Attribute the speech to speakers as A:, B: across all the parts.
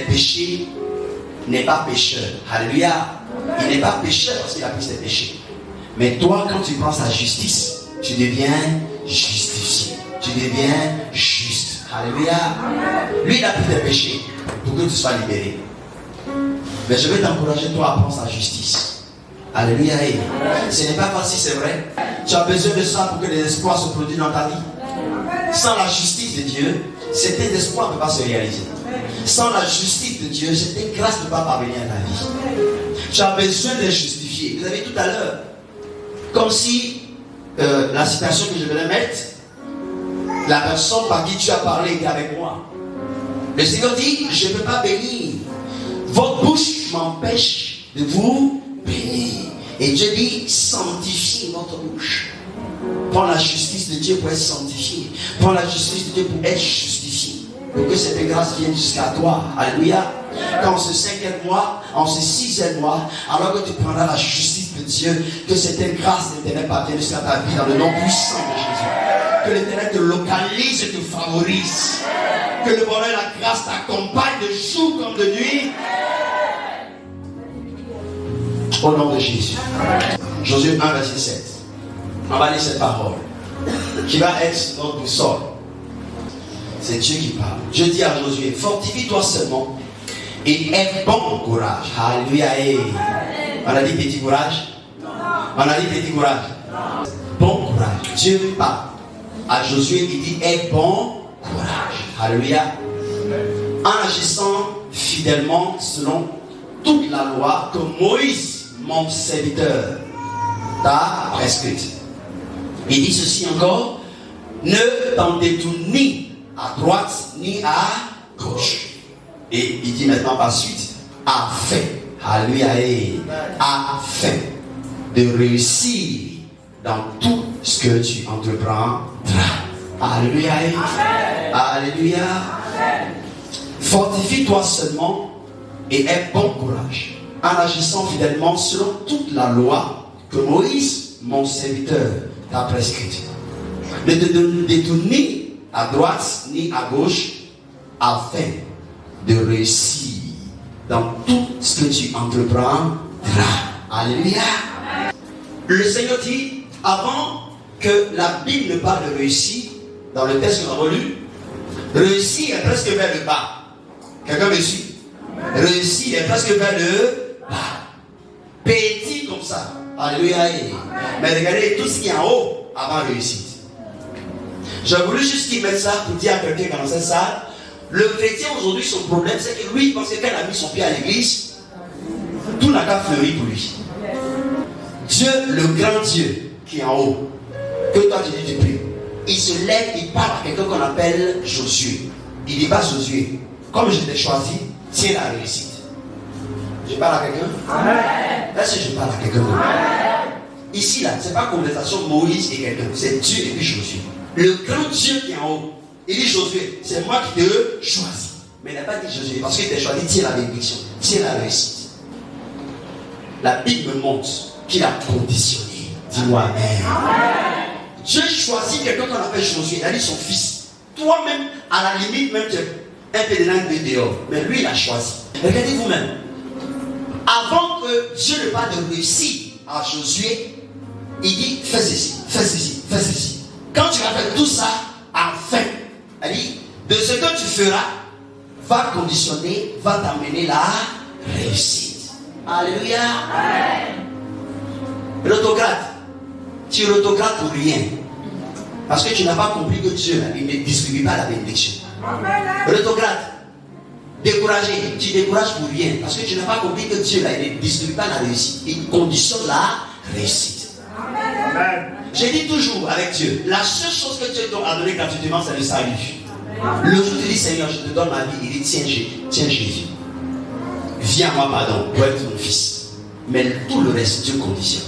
A: péché n'est pas pécheur. Alléluia. Il n'est pas pécheur parce qu'il a pris ses péchés. Mais toi, quand tu prends sa justice, tu deviens justifié. Tu deviens juste. Alléluia. Lui, il a pris tes péchés pour que tu sois libéré. Mais je vais t'encourager, toi, à prendre sa justice. Alléluia. Ce n'est pas facile, c'est vrai. Tu as besoin de ça pour que les espoirs se produisent dans ta vie. Sans la justice de Dieu, cet espoir ne peut pas se réaliser. Sans la justice de Dieu, cette grâce ne peut pas parvenir à ta vie. Tu as besoin de justifier. Vous avez dit tout à l'heure, comme si la citation que je venais mettre, la personne par qui tu as parlé était avec moi. Le Seigneur dit, je ne peux pas bénir. Votre bouche m'empêche de vous bénir. Et Dieu dit, sanctifiez votre bouche. Prends la justice de Dieu pour être sanctifié. Prends la justice de Dieu pour être justifié. Pour que cette grâce vienne jusqu'à toi. Alléluia. Quand ce 5e mois, en ce 6e mois, alors que tu prendras la justice de Dieu, que cette grâce de l'Éternel parvienne jusqu'à ta vie dans le nom puissant de Jésus. Que l'Éternel te localise et te favorise. Que le bonheur et la grâce t'accompagnent de jour comme de nuit. Au nom de Jésus. Josué 1, verset 7. On va lire cette parole qui va être notre boussole. C'est Dieu qui parle. Je dis à Josué, fortifie-toi seulement et aie bon courage. Alléluia. On a dit petit courage? On a dit petit courage? Bon courage. Dieu parle à Josué, il dit aie bon courage. Alléluia. En agissant fidèlement selon toute la loi que Moïse, mon serviteur, t'a prescrite. Il dit ceci encore, ne t'en détourne ni à droite ni à gauche. Et il dit maintenant par suite, afin, alléluia, afin de réussir dans tout ce que tu entreprendras. Alléluia. Alléluia. Fortifie-toi seulement et aie bon courage en agissant fidèlement selon toute la loi que Moïse, mon serviteur, t'a prescrite. Ne te détourne ni à droite ni à gauche afin de réussir dans tout ce que tu entreprendras. Alléluia. Le Seigneur dit, avant que la Bible ne parle de réussir, dans le texte que nous avons lu, réussir est presque vers le bas. Quelqu'un me suit? Réussir est presque vers le bas. Petit comme ça. Alléluia. Mais regardez tout ce qui est en haut avant réussite. J'ai voulu juste qu'il mette ça pour dire à quelqu'un dans cette salle, le chrétien aujourd'hui, son problème, c'est que lui, parce que quand il a mis son pied à l'église, tout n'a qu'à fleurir pour lui. Dieu, le grand Dieu qui est en haut, que toi tu dis du pries, il se lève, il parle à quelqu'un qu'on appelle Josué. Il dit pas Josué, comme je t'ai choisi, tiens la réussite. Je parle à quelqu'un? Est-ce que je parle à quelqu'un? Ici, là, ce n'est pas conversation Moïse et quelqu'un, c'est Dieu et puis Josué. Le grand Dieu qui est en haut, il dit Josué, c'est moi qui te choisis. Mais il n'a pas dit Josué, parce qu'il t'a choisi, tiens la bénédiction, tiens la réussite. La Bible me montre qu'il a conditionné. Dis-moi Amen. Dieu choisit quelqu'un qu'on appelle Josué, il a dit son fils. Toi-même, à la limite, même tu es un peu de langue de dehors. Mais lui, il a choisi. Regardez vous-même. Avant que Dieu ne parle de réussir à Josué, il dit fais ceci, fais ceci, fais ceci. Quand tu vas faire tout ça, enfin, elle dit, de ce que tu feras, va conditionner, va t'amener la réussite. Alléluia. L'autocrate, tu es l'autocrate pour rien. Parce que tu n'as pas compris que Dieu, il ne distribue pas la bénédiction. L'autocrate, découragé, tu décourages pour rien. Parce que tu n'as pas compris que Dieu, il ne distribue pas la réussite. Il conditionne la réussite. Amen. J'ai dit toujours avec Dieu, la seule chose que Dieu t'a donné quand tu te demandes, c'est le salut. Le jour où tu dis Seigneur, je te donne ma vie, il dit tiens Jésus, viens à moi pardon pour être mon fils. Mais tout le reste, Dieu conditionne.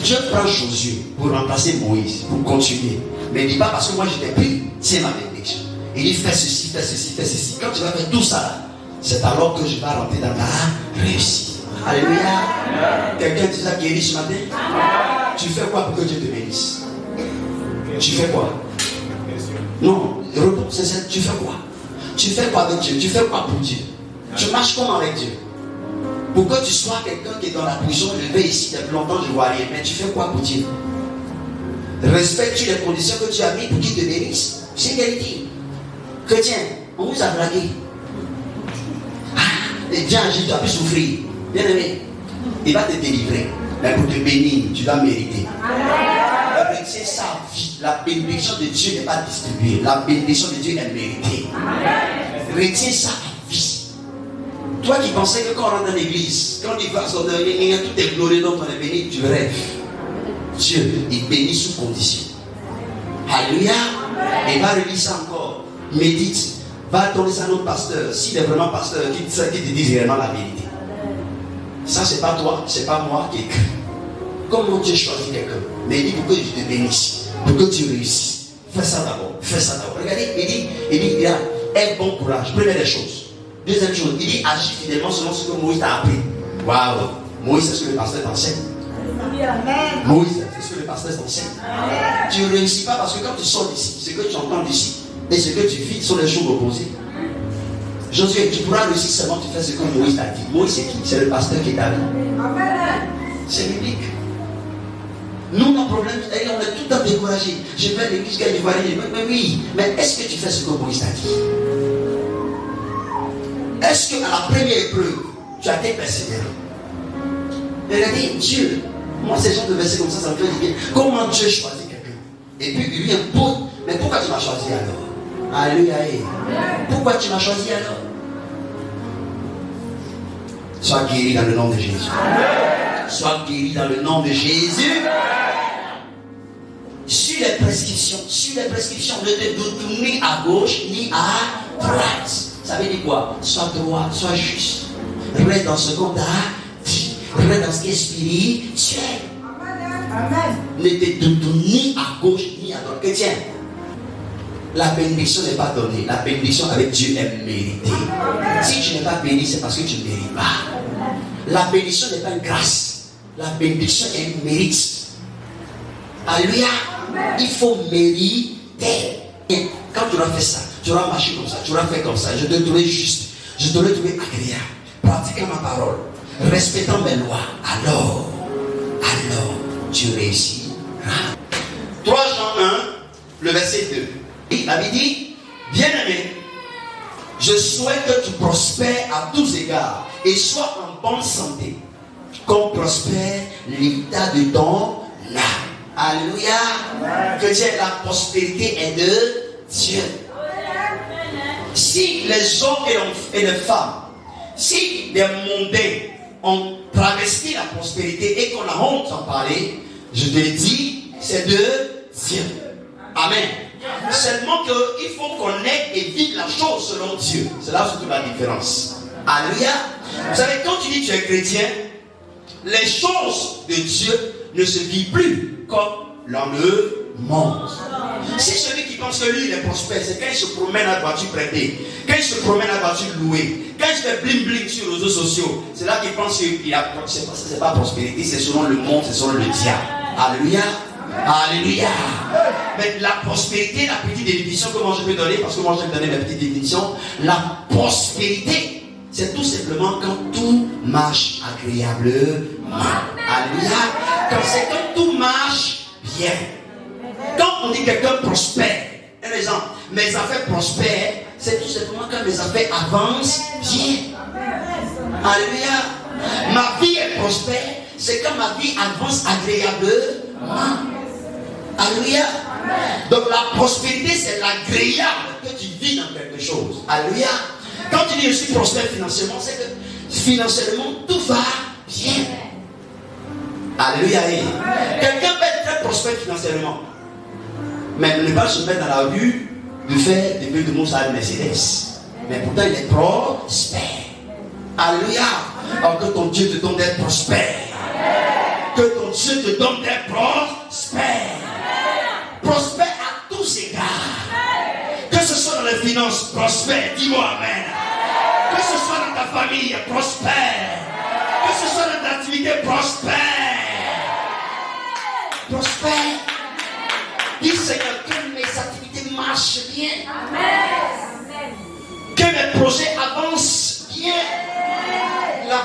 A: Dieu prend Josué pour remplacer Moïse, pour continuer. Mais il ne dit pas parce que moi je t'ai pris, tiens ma bénédiction. Il dit fais ceci, fais ceci, fais ceci. Quand tu vas faire tout ça, c'est alors que je vais rentrer dans ta réussite. Alléluia. Quelqu'un qui t'a guéri ce matin? Tu fais quoi pour que Dieu te bénisse? Tu fais quoi? Non, réponds, c'est ça. Tu fais quoi? Tu fais quoi avec Dieu? Tu fais quoi pour Dieu? Tu marches comment avec Dieu? Pour que tu sois quelqu'un qui est dans la prison, je vais ici depuis longtemps, je ne vois rien. Mais tu fais quoi pour Dieu? Respectes-tu les conditions que tu as mises pour qu'il te bénisse? C'est qu'elle dit. Chrétien, on vous a blagué. Et bien agir, tu as pu souffrir. Bien aimé, il va te délivrer. Mais pour te bénir, tu dois mériter. C'est sa vie. La bénédiction de Dieu n'est pas distribuée. La bénédiction de Dieu est méritée. Retiens ça à vie. Toi qui pensais que quand on rentre dans l'église, quand il va son dernier, il y a tout est glorieux dont on est béni, tu rêves. Dieu, il bénit sous condition. Alléluia. Et va relire ça encore. Médite. Va donner ça à notre pasteur. S'il est vraiment pasteur, qui te dit réellement la vérité. Ça, c'est pas toi, c'est pas moi qui écris. Comment Dieu choisit quelqu'un? Mais il dit pour que je te bénisse, pour que tu réussisses. Fais ça d'abord, fais ça d'abord. Regardez, il dit, aie bon courage. Première des choses. Deuxième chose, il dit, agis fidèlement selon ce que Moïse t'a appris. Waouh! Moïse, c'est ce que le pasteur t'enseigne. Moïse, c'est ce que le pasteur t'enseigne. Tu ne réussis pas parce que quand tu sors d'ici, ce que tu entends d'ici et ce que tu vis sont les choses opposées. Josué, tu pourras réussir seulement tu fais ce que Moïse t'a dit. Moïse, c'est qui? C'est le pasteur qui t'a dit. C'est biblique. Nous, nos problèmes, on est tout le temps découragés. Je vais à l'église, quand je vois rien. Mais oui, mais est-ce que tu fais ce que Moïse t'a dit? Est-ce qu'à la première épreuve, tu as été persévérant? Regardez, Dieu, moi, ces gens de versets comme ça me fait du bien. Comment Dieu choisit quelqu'un? Et puis, il lui impose. Mais pourquoi tu m'as choisi alors? Alléluia. Pourquoi tu m'as choisi alors? Sois guéri dans le nom de Jésus. Sois guéri dans le nom de Jésus. Suis les prescriptions. Ne te tourne ni à gauche ni à droite. Ça veut dire quoi? Sois droit, sois juste. Reste dans ce qu'on t'a dit. Reste dans ce qui est spirituel. Amen. Ne te tourne ni à gauche ni à droite. Chrétien, la bénédiction n'est pas donnée. La bénédiction avec Dieu est méritée. Si tu n'es pas béni, c'est parce que tu ne mérites pas. La bénédiction n'est pas une grâce. La bénédiction est un mérite. Alléluia. Il faut mériter. Quand tu auras fait ça, tu auras marché comme ça, tu auras fait comme ça, je te trouverai juste, je te trouverai agréable, pratiquant ma parole, respectant mes lois, alors tu réussiras. 3 Jean 1, le verset 2. Il avait dit, bien-aimé, je souhaite que tu prospères à tous égards et sois en bonne santé, comme prospère l'état de ton âme. Alléluia. Chrétien, la prospérité est de Dieu. Si les hommes et les femmes, si les mondains ont travesti la prospérité et qu'on a honte d'en parler, je te dis, c'est de Dieu. Amen. Seulement qu'il faut connaître et vivre la chose selon Dieu. C'est là surtout la différence. Alléluia. Vous savez, quand tu dis que tu es chrétien, les choses de Dieu ne se vivent plus comme dans le monde. Si celui qui pense que lui il est prospère, c'est quand il se promène à voiture prêtée, quand il se promène à voiture louée, quand il fait bling bling sur les réseaux sociaux, c'est là qu'il pense que c'est pas prospérité, c'est selon le monde, c'est selon le diable. Alléluia. Alléluia. Mais la prospérité, la petite définition que moi je peux donner, parce que moi je vais donner ma petite définition, la prospérité, c'est tout simplement quand tout marche agréablement. Alléluia. C'est quand tout marche bien. Quand on dit quelqu'un prospère, un exemple, mes affaires prospèrent, c'est tout simplement quand mes affaires avancent bien. Alléluia. Ma vie est prospère, c'est quand ma vie avance agréablement. Alléluia. Donc la prospérité, c'est l'agréable que tu vis dans quelque chose. Alléluia. Quand tu dis je suis prospère financièrement, c'est que financièrement tout va bien. Alléluia. Quelqu'un peut être très prospère financièrement, mais ne pas se mettre dans la rue de faire des bulles de mousse à Mercedes. Mais pourtant il est prospère. Alléluia. Alors que ton Dieu te donne d'être prospère. Que ton Dieu te donne d'être prospère. Prospère à tous égards. Que ce soit dans les finances, prospère. Dis-moi amen. Que ce soit dans ta famille, prospère. Que ce soit dans ta activité, prospère. Prospère. Dis Seigneur, que mes activités marchent bien. Amen. Que mes projets avancent bien.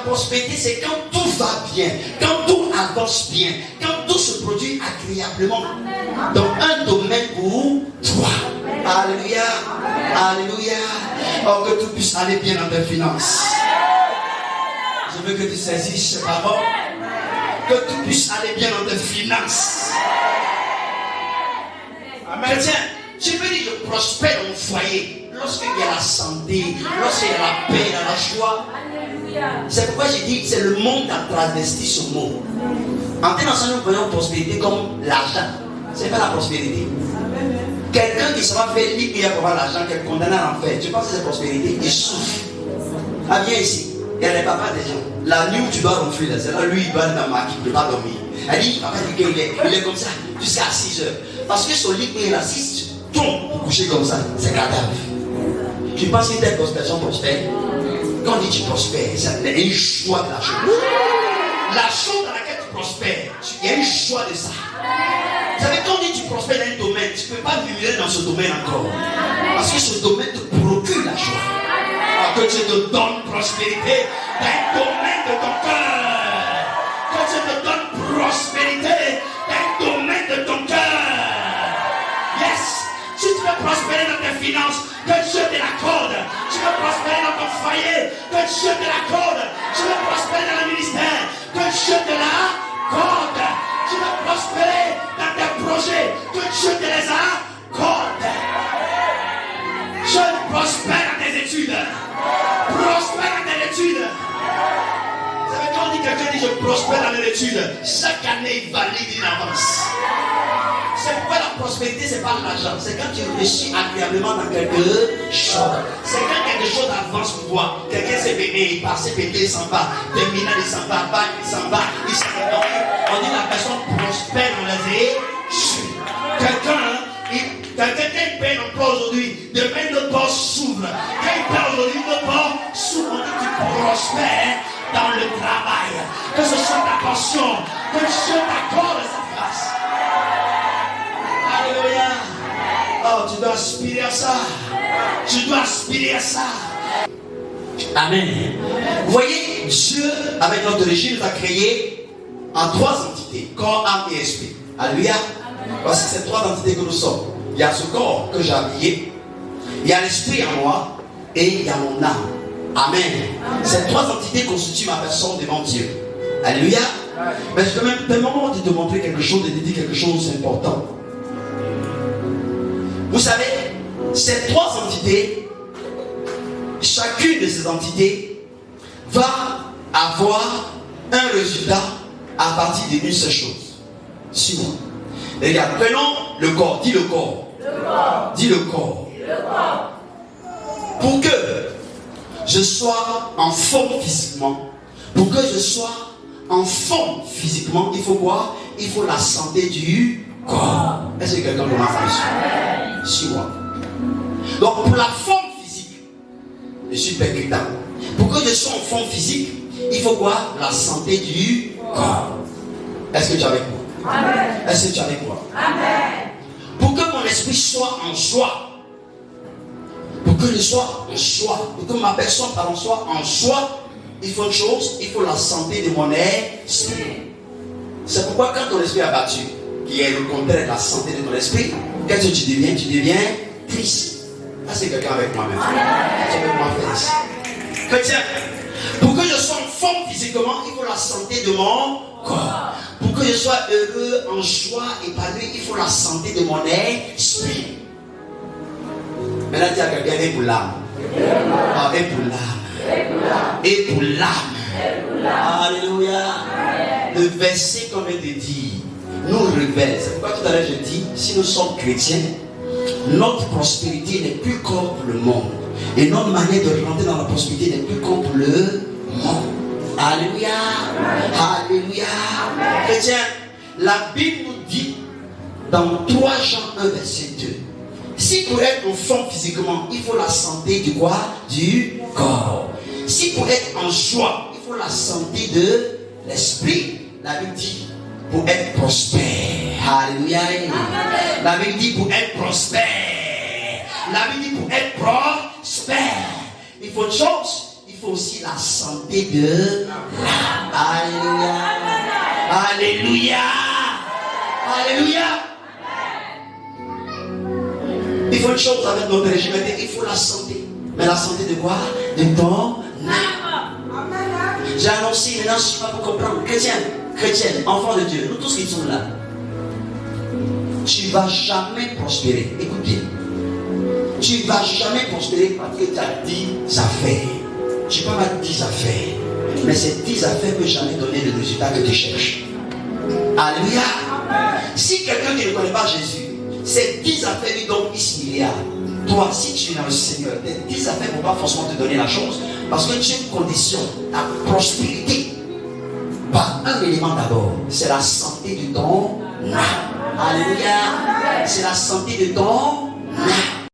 A: prospérité, c'est quand tout va bien, quand tout avance bien, quand tout se produit agréablement dans un domaine pour toi. Alléluia. Alléluia. Oh, que tout puisse aller bien dans tes finances. Je veux que tu saisisses ces paroles. Que tout puisse aller bien dans tes finances. Chrétien, tu peux dire je prospère dans mon foyer. Lorsqu'il y a la santé, lorsqu'il y a la paix, il y a la joie. C'est pourquoi j'ai dit que c'est le monde qui a travesti ce mot. En tel ensemble, nous voyons prospérité comme l'argent. Ce n'est pas la prospérité. Quelqu'un qui sera fait libre pour avoir l'argent, quel condamné à l'enfer. Tu penses que c'est prospérité? Il souffre. Ah, viens ici. Il y a les papas des gens. La nuit où tu dois ronfler, c'est là, lui, il doit aller dans ma qui ne peut pas dormir. Elle dit, papa dit qu'il est comme ça jusqu'à 6 heures. Parce que son lit, il est là, si tu tombes pour coucher comme ça, c'est cadavre. Tu penses que telle prospération prospère? Quand on dit tu prospères, c'est une joie de la chose. La chose dans laquelle tu prospères, il y a une joie de ça. Vous savez, quand on dit tu prospères dans un domaine, tu ne peux pas murmurer dans ce domaine encore. Parce que ce domaine te procure la joie. Que Dieu te donne prospérité dans un domaine de ton cœur. Que Dieu te donne prospérité dans un domaine de ton cœur. Yes. Si tu veux prospérer dans tes finances, que Dieu te l'accorde. Tu veux prospérer dans ton foyer, que Dieu te l'accorde. Tu veux prospérer dans le ministère, que Dieu te l'accorde. Tu veux prospérer dans tes projets, que Dieu te les accorde. Je prospère dans tes études. Prospère dans tes études. Vous savez, quand on dit quelqu'un dit je prospère dans mes études, chaque année il valide une avance. C'est pourquoi la prospérité, c'est pas l'argent. C'est quand tu réussis agréablement dans quelque chose. C'est quand quelque chose avance pour toi. Quelqu'un s'est payé, il part, s'est payé, il s'en va. Terminal, il s'en va. Bac, il s'en va. Il s'en va. On dit la personne prospère dans les études. Quelqu'un qui paye notre porte aujourd'hui, demain notre porte s'ouvre. Quand il paye aujourd'hui, notre porte s'ouvre. On dit que tu prospères dans le travail. Que ce soit ta passion. Que Dieu t'accorde sa grâce. Alléluia. Oh, tu dois aspirer à ça. Tu dois aspirer à ça. Amen. Vous voyez, Dieu, avec notre régime, nous a créé en 3 entités, corps, âme et esprit. Alléluia. Voici ces 3 entités que nous sommes. Il y a ce corps que j'ai habillé, il y a l'esprit en moi et il y a mon âme. Amen. Ces 3 entités constituent ma personne devant Dieu. Alléluia. Mais je peux même tellement te montrer quelque chose et te dire quelque chose d'important. Vous savez, ces 3 entités, chacune de ces entités va avoir un résultat à partir d'une seule chose. Suis-moi. Regarde, prenons le corps. Dis le corps. Dis le corps. Pour que je sois en forme physiquement, pour que je sois en forme physiquement, il faut quoi? Il faut la santé du corps. Est-ce que quelqu'un commence à me suivre? Suis-moi. Donc pour la forme physique, je suis percutant. Pour que je sois en forme physique, il faut quoi? La santé du corps. Est-ce que tu es avec moi? Amen. Est-ce que tu es avec moi? Amen. Pour que mon esprit soit en joie, pour que je sois en joie, pour que ma personne soit en joie, il faut une chose, il faut la santé de mon esprit. C'est pourquoi quand ton esprit est abattu, qui est le contraire de la santé de ton esprit, qu'est-ce que tu deviens? Tu deviens triste. Là, c'est quelqu'un avec moi-même. Tu peux m'en faire ici. Chrétien, pour que je sois en forme physiquement, il faut la santé de mon corps. Pour que je sois heureux, en joie, épanoui, il faut la santé de mon esprit. Maintenant, tu as quelqu'un et pour l'âme. Et pour l'âme. Et pour l'âme. Alléluia. Le verset qu'on vient de dire nous révèle. C'est pourquoi tout à l'heure je dis, si nous sommes chrétiens, notre prospérité n'est plus comme le monde. Et notre manière de rentrer dans la prospérité n'est plus comme le monde. Alléluia. Alléluia. Chrétien, la Bible nous dit dans 3 Jean 1 verset 2. Si pour être en forme physiquement, il faut la santé du quoi? Du corps. Si pour être en joie, il faut la santé de l'esprit. La Bible dit pour être prospère. Alléluia. La Bible dit pour être prospère. La Bible dit pour être prospère. Il faut une chose. Il il faut aussi la santé de l'âme. Alléluia. Alléluia. Alléluia. Il faut une chose avec notre régime, il faut la santé. Mais la santé de quoi? De ton âme. J'ai annoncé, maintenant je ne suis pas pour comprendre. Chrétienne, enfant de Dieu, nous tous qui sommes là, tu ne vas jamais prospérer. Écoute bien. Tu ne vas jamais prospérer parce que tu as 10 affaires. Tu peux avoir 10 affaires. Mais ces 10 affaires ne peuvent jamais donner le résultat que tu cherches. Alléluia. Si quelqu'un qui ne connaît pas Jésus, ces 10 affaires lui donnent 10 milliards. Toi, si tu es dans le Seigneur, tes 10 affaires ne vont pas forcément te donner la chose. Parce que tu as une condition, ta prospérité. Par un élément d'abord, c'est la santé de ton âme. Alléluia. C'est la santé de ton âme.